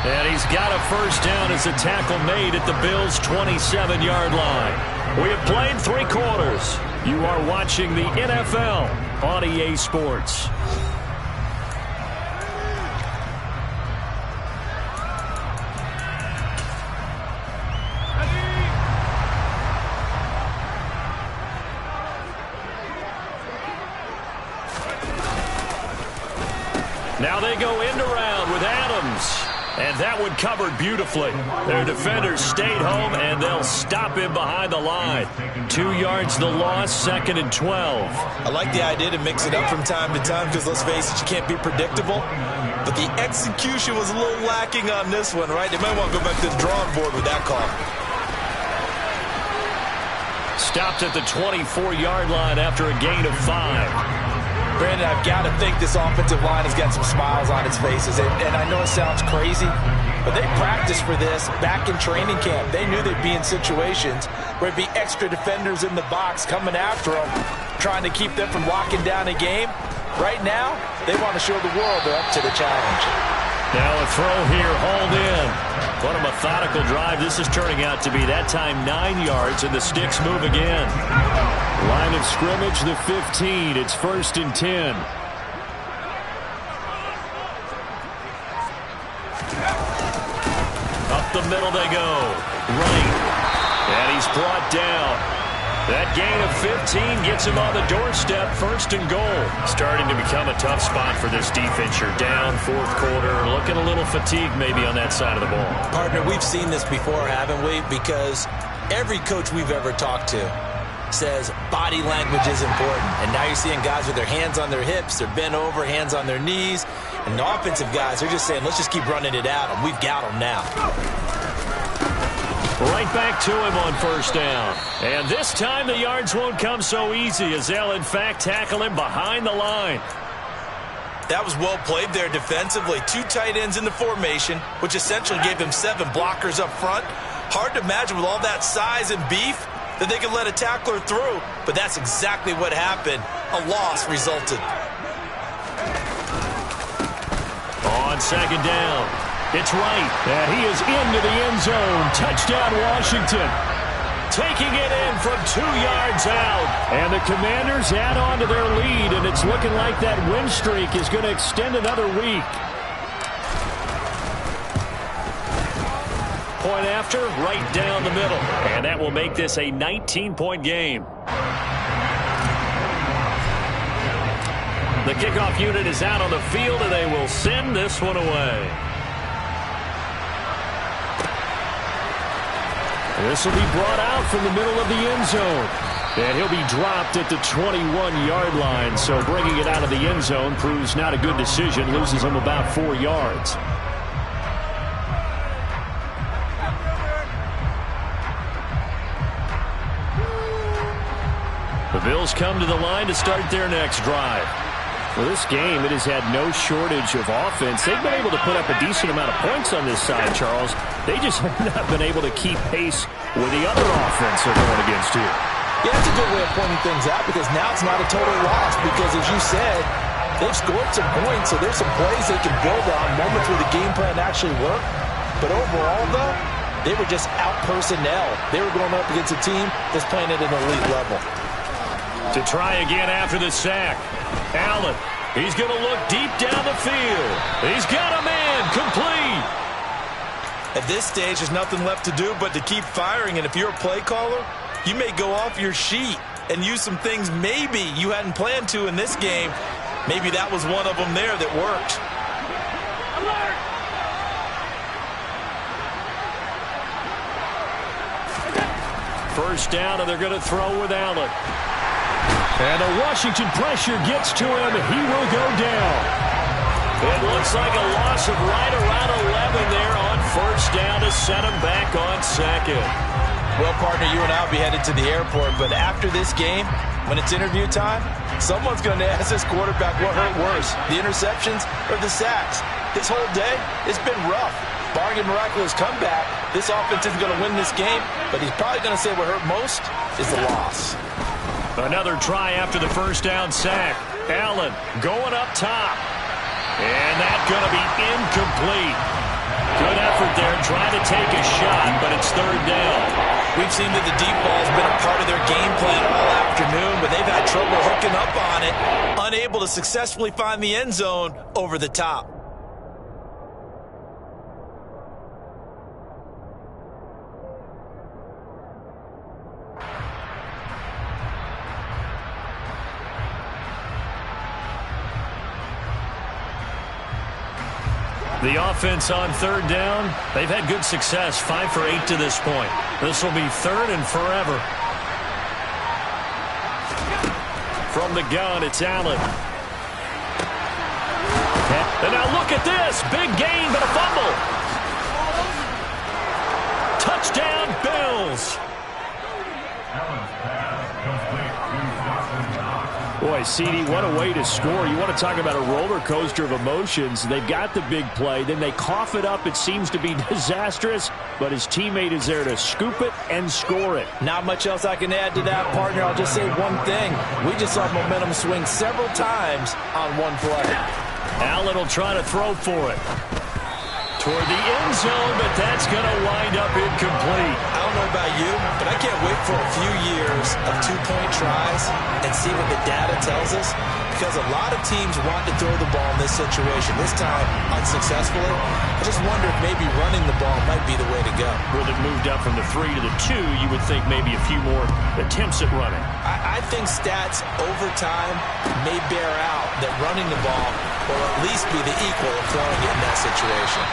And he's got a 1st down as a tackle made at the Bills' 27-yard line. We have played 3 quarters. You are watching the NFL on EA Sports. Now they go end around with Adams. And that one covered beautifully. Their defenders stayed home, and they'll stop him behind the line. 2 yards the loss, 2nd and 12. I like the idea to mix it up from time to time because, let's face it, you can't be predictable. But the execution was a little lacking on this one, right? They might want to go back to the drawing board with that call. Stopped at the 24-yard line after a gain of 5. Brandon, I've got to think this offensive line has got some smiles on its faces. And I know it sounds crazy, but they practiced for this back in training camp. They knew they'd be in situations where there'd be extra defenders in the box coming after them, trying to keep them from locking down a game. Right now, they want to show the world they're up to the challenge. Now a throw here, hauled in. What a methodical drive this is turning out to be. That time 9 yards, and the sticks move again. Line of scrimmage, the 15. It's 1st and 10. Up the middle they go. Right. And he's brought down. That gain of 15 gets him on the doorstep, 1st and goal. Starting to become a tough spot for this defense. You're down 4th quarter, looking a little fatigued maybe on that side of the ball. Partner, we've seen this before, haven't we? Because every coach we've ever talked to says body language is important. And now you're seeing guys with their hands on their hips, they're bent over, hands on their knees. And the offensive guys, they're just saying, let's just keep running it at them. We've got them now. Right back to him on 1st down. And this time the yards won't come so easy as they'll, in fact, tackle him behind the line. That was well played there defensively. 2 tight ends in the formation, which essentially gave them 7 blockers up front. Hard to imagine with all that size and beef that they could let a tackler through, but that's exactly what happened. A loss resulted. On 2nd down. It's right, and he is into the end zone. Touchdown, Washington. Taking it in from 2 yards out. And the Commanders add on to their lead, and it's looking like that win streak is going to extend another week. Point after, right down the middle. And that will make this a 19-point game. The kickoff unit is out on the field, and they will send this one away. This will be brought out from the middle of the end zone. And he'll be dropped at the 21-yard line. So bringing it out of the end zone proves not a good decision. Loses him about 4 yards. The Bills come to the line to start their next drive. Well, this game, it has had no shortage of offense. They've been able to put up a decent amount of points on this side, Charles. They just have not been able to keep pace with the other offense they're going against here. Yeah, that's a good way of pointing things out because now it's not a total loss because, as you said, they've scored some points, so there's some plays they can build on, moments where the game plan actually worked. But overall, though, they were just out personnel. They were going up against a team that's playing at an elite level. To try again after the sack. Allen, he's going to look deep down the field. He's got a man, complete. At this stage, there's nothing left to do but to keep firing. And if you're a play caller, you may go off your sheet and use some things maybe you hadn't planned to in this game. Maybe that was one of them there that worked. First down, and they're going to throw with Allen. And the Washington pressure gets to him. He will go down. It looks like a loss of right around 11 there on 1st down to set him back on 2nd. Well, partner, you and I will be headed to the airport, but after this game, when it's interview time, someone's going to ask this quarterback what hurt worse, the interceptions or the sacks. His whole day, it's been rough. Barring a miraculous comeback, this offense isn't going to win this game, but he's probably going to say what hurt most is the loss. Another try after the 1st down sack. Allen going up top. And that's going to be incomplete. Good effort there trying to take a shot, but it's 3rd down. We've seen that the deep ball's been a part of their game plan all afternoon, but they've had trouble hooking up on it, unable to successfully find the end zone over the top. The offense on third down, they've had good success, 5 for 8 to this point. This will be third and forever. From the gun, it's Allen. And now look at this. Big gain, but a fumble. Touchdown, Bills. Boy, CD, what a way to score. You want to talk about a roller coaster of emotions. They've got the big play, then they cough it up. It seems to be disastrous, but his teammate is there to scoop it and score it. Not much else I can add to that, partner. I'll just say one thing. We just saw momentum swing several times on one play. Allen will try to throw for it. Toward the end zone, but that's going to wind up incomplete. I don't know about you, but I can't wait for a few years of two-point tries and see what the data tells us, because a lot of teams want to throw the ball in this situation. This time, unsuccessfully. I just wonder if maybe running the ball might be the way to go. With it moved up from the 3 to the 2, you would think maybe a few more attempts at running. I think stats over time may bear out that running the ball will at least be the equal of throwing it in that situation.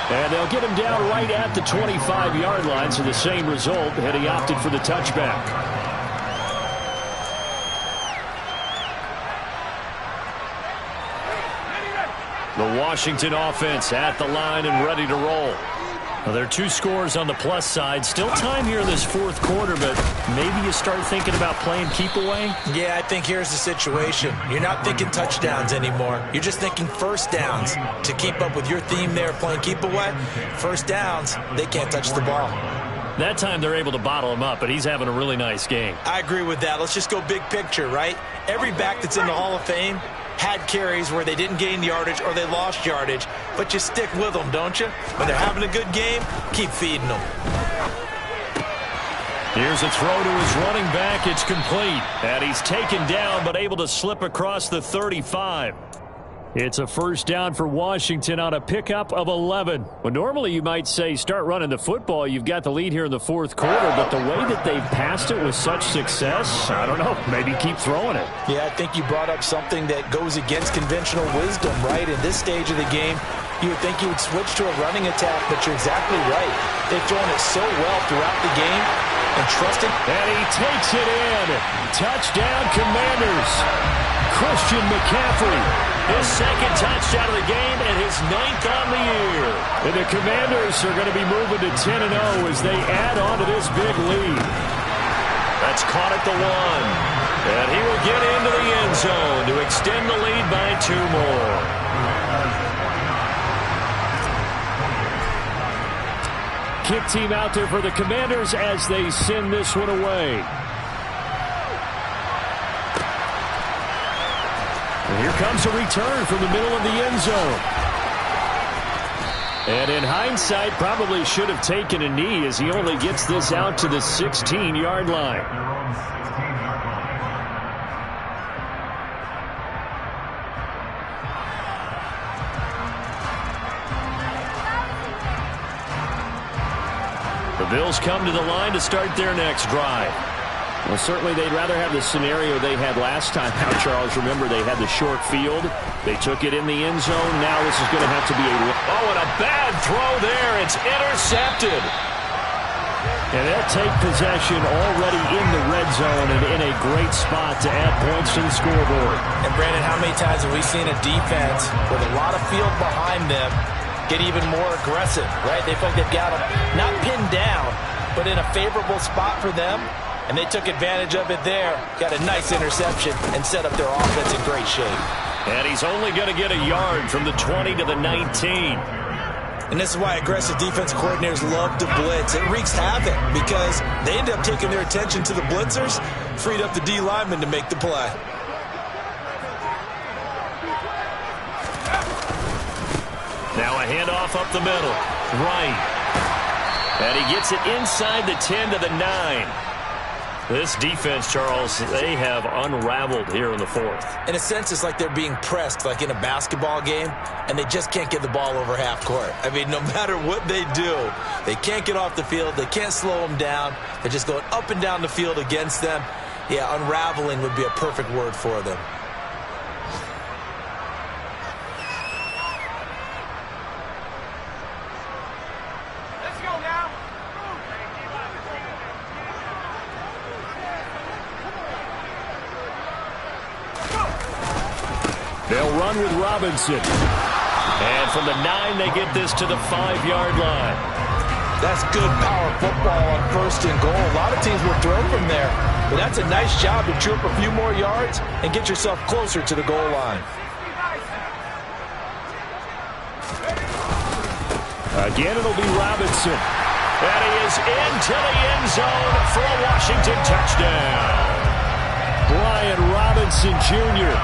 And they'll get him down right at the 25-yard line, so the same result, had he opted for the touchback. The Washington offense at the line and ready to roll. Well, there are 2 scores on the plus side. Still time here in this fourth quarter, but maybe you start thinking about playing keep away? Yeah, I think here's the situation. You're not thinking touchdowns anymore. You're just thinking first downs. To keep up with your theme there, playing keep away, first downs, they can't touch the ball. That time they're able to bottle him up, but he's having a really nice game. I agree with that. Let's just go big picture, right? Every back that's in the Hall of Fame had carries where they didn't gain yardage or they lost yardage, but you stick with them, don't you? When they're having a good game, keep feeding them. Here's a throw to his running back. It's complete. And he's taken down, but able to slip across the 35. It's a first down for Washington on a pickup of 11. Well, normally you might say start running the football. You've got the lead here in the fourth quarter, but the way that they've passed it with such success, I don't know, maybe keep throwing it. Yeah, I think you brought up something that goes against conventional wisdom, right? In this stage of the game, you would think you would switch to a running attack, but you're exactly right. They've thrown it so well throughout the game and trusted. And he takes it in. Touchdown, Commanders. Christian McCaffrey. His second touchdown of the game and his 9th on the year. And the Commanders are going to be moving to 10-0 as they add on to this big lead. That's caught at the 1. And he will get into the end zone to extend the lead by 2 more. Kick team out there for the Commanders as they send this one away. And here comes a return from the middle of the end zone. And in hindsight, probably should have taken a knee as he only gets this out to the 16-yard line. The Bills come to the line to start their next drive. Well, certainly they'd rather have the scenario they had last time out, Charles. Remember, they had the short field. They took it in the end zone. Now this is going to have to be a... Oh, and a bad throw there. It's intercepted. And they'll take possession already in the red zone and in a great spot to add points to the scoreboard. And, Brandon, how many times have we seen a defense with a lot of field behind them get even more aggressive, right? They feel like they've got them not pinned down, but in a favorable spot for them. And they took advantage of it there. Got a nice interception and set up their offense in great shape. And he's only going to get a yard from the 20 to the 19. And this is why aggressive defense coordinators love to blitz. It wreaks havoc because they end up taking their attention to the blitzers, freed up the D lineman to make the play. Now a handoff up the middle. Right. And he gets it inside the 10 to the 9. This defense, Charles, they have unraveled here in the fourth. In a sense, it's like they're being pressed, like in a basketball game, and they just can't get the ball over half court. I mean, no matter what they do, they can't get off the field. They can't slow them down. They're just going up and down the field against them. Yeah, unraveling would be a perfect word for them. They'll run with Robinson. And from the 9, they get this to the 5-yard line. That's good power football on 1st and goal. A lot of teams will throw from there. But that's a nice job to chew up a few more yards and get yourself closer to the goal line. Again, it'll be Robinson. And he is into the end zone for a Washington touchdown. Brian Robinson Jr.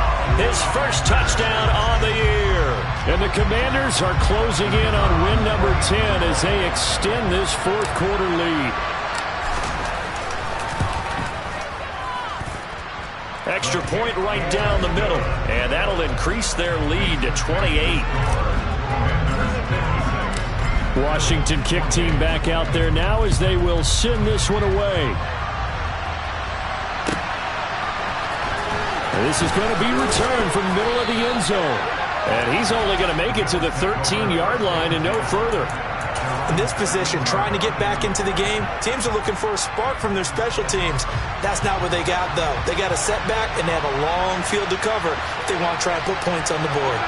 His first touchdown on the year. And the Commanders are closing in on win number 10 as they extend this 4th quarter lead. Extra point right down the middle. And that'll increase their lead to 28. Washington kick team back out there now as they will send this one away. And this is going to be returned from the middle of the end zone. And he's only going to make it to the 13-yard line and no further. In this position, trying to get back into the game, teams are looking for a spark from their special teams. That's not what they got, though. They got a setback, and they have a long field to cover if they want to try and put points on the board.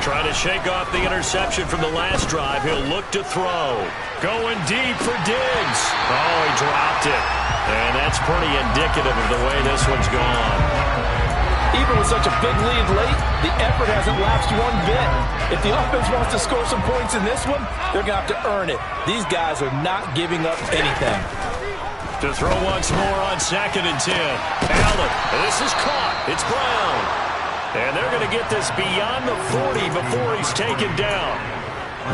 Trying to shake off the interception from the last drive. He'll look to throw. Going deep for Diggs. Oh, he dropped it. And that's pretty indicative of the way this one's gone. Even with such a big lead late, the effort hasn't lapsed one bit. If the offense wants to score some points in this one, they're going to have to earn it. These guys are not giving up anything. To throw once more on 2nd and 10. Allen, this is caught. It's Brown. And they're going to get this beyond the 40 before he's taken down.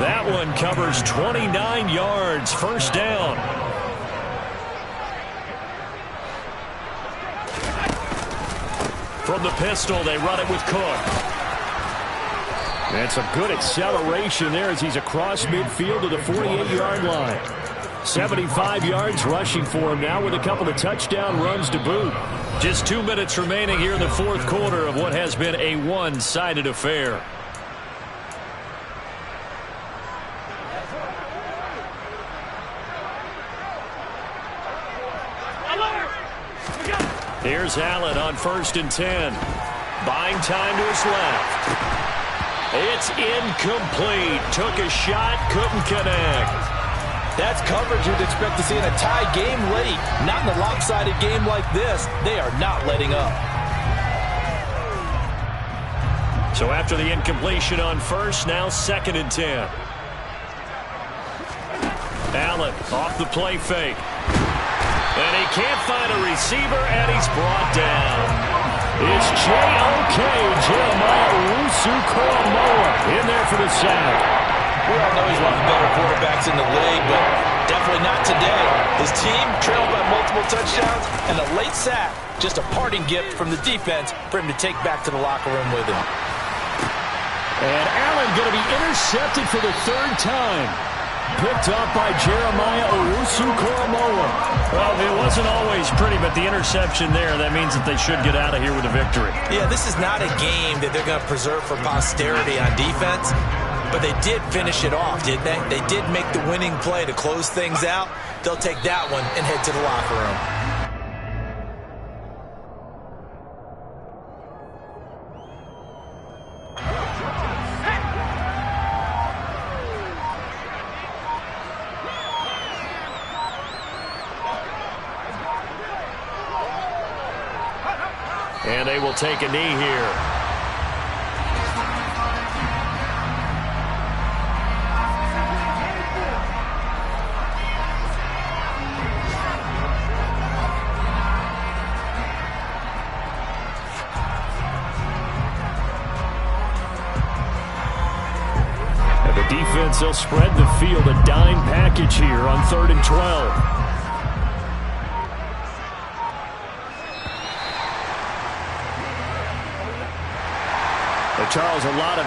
That one covers 29 yards, 1st down. From the pistol, they run it with Cook. And some good acceleration there as he's across midfield to the 48-yard line. 75 yards rushing for him now with a couple of touchdown runs to boot. Just 2 minutes remaining here in the 4th quarter of what has been a one-sided affair. Here's Allen on 1st and 10. Buying time to his left. It's incomplete. Took a shot, couldn't connect. That's coverage you'd expect to see in a tie game late. Not in a lopsided game like this. They are not letting up. So after the incompletion on 1st, now 2nd and 10. Allen off the play fake. And he can't find a receiver, and he's brought down. It's J.O.K. Jeremiah Owusu-Koramoah in there for the sack. We all know he's one of the better quarterbacks in the league, but definitely not today. His team trailed by multiple touchdowns, and a late sack, just a parting gift from the defense for him to take back to the locker room with him. And Allen going to be intercepted for the 3rd time. Picked up by Jeremiah Owusu-Koramoah. Well, it wasn't always pretty, but the interception there, that means that they should get out of here with a victory. Yeah, this is not a game that they're going to preserve for posterity on defense, but they did finish it off, didn't they? They did make the winning play to close things out. They'll take that one and head to the locker room. And they will take a knee here. And the defense, they'll spread the field, a dime package here on 3rd and 12. Charles, a lot of